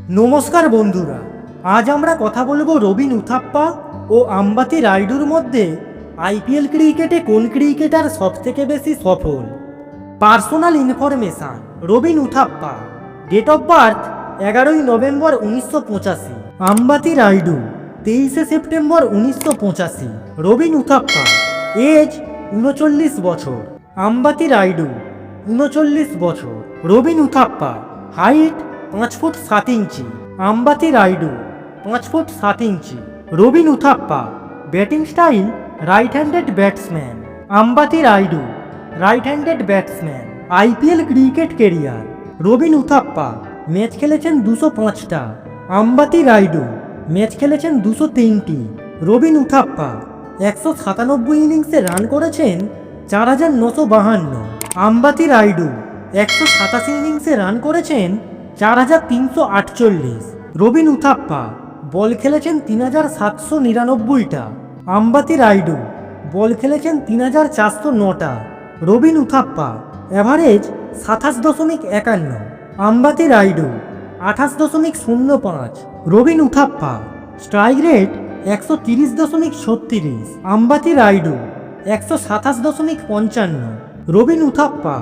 নমস্কার বন্ধুরা, আজ আমরা কথা বলবো রবিন উথাপ্পা ও আম্বাতি রায়ুডুর মধ্যে আইপিএল ক্রিকেটে কোন ক্রিকেটার সবথেকে বেশি সফল। Personal information. Robin Uthappa, date of birth 11ই নভেম্বর 1985, আম্বাতি রায়ুডু 23শে সেপ্টেম্বর 1985। রবিন উথাপ্পা, এজ 39 বছর, আম্বাতি রায়ুডু 39 বছর। Robin Uthappa, height 5 foot 7 inch, Ambati Rayudu 5 foot 7 inch. Robin Uthappa, batting style right handed batsman, Ambati Rayudu right handed batsman. IPL cricket career. Robin Uthappa match খেলেছেন 205টা, আম্বাতি রায়ুডু ম্যাচ খেলেছেন 203টি। রবিন উথাপ্পা 197 ইনিংসে রান করেছেন 4952, আম্বাতি রায়ুডু 187 ইনিংসে রান করেছেন 4348। রবিন উথাপ্পা বল খেলেছেন 3799টা, আম্বাতি রায়ুডু বল খেলেছেন 3409টা। Robin Uthappa average 27.51, Ambati Rayudu 28.05। Robin Uthappa strike rate 130.36, Ambati Rayudu 127.55। Robin Uthappa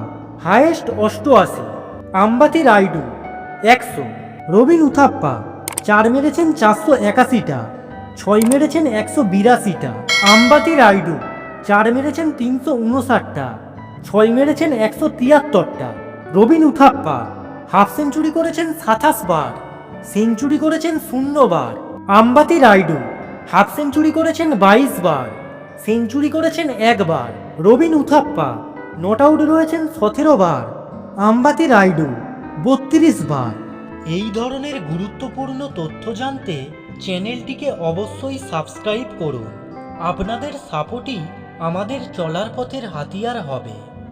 highest 88, Ambati Rayudu 100। Robin Uthappa 4 মেরেছেন 481টা, 6 মেরেছেন 182টা, আম্বাতি রায়ুডু 4 মেরেছেন 359টা, 6 মেরেছেন 173টা। রবিন উথাপ্পা হাফ সেঞ্চুরি করেছেন 27 বার, সেঞ্চুরি করেছেন 0 বার, আম্বাতি রায়ুডু হাফ সেঞ্চুরি করেছেন 22 বার, সেঞ্চুরি করেছেন 1 বার। রবিন উথাপ্পা নট আউট রয়েছেন 17 বার, আম্বাতি রায়ুডু 32 বার। এই ধরনের গুরুত্বপূর্ণ তথ্য জানতে চ্যানেলটিকে অবশ্যই সাবস্ক্রাইব করুন। আপনাদের সাপোর্টই আমাদের চলার পথের হাতিয়ার হবে।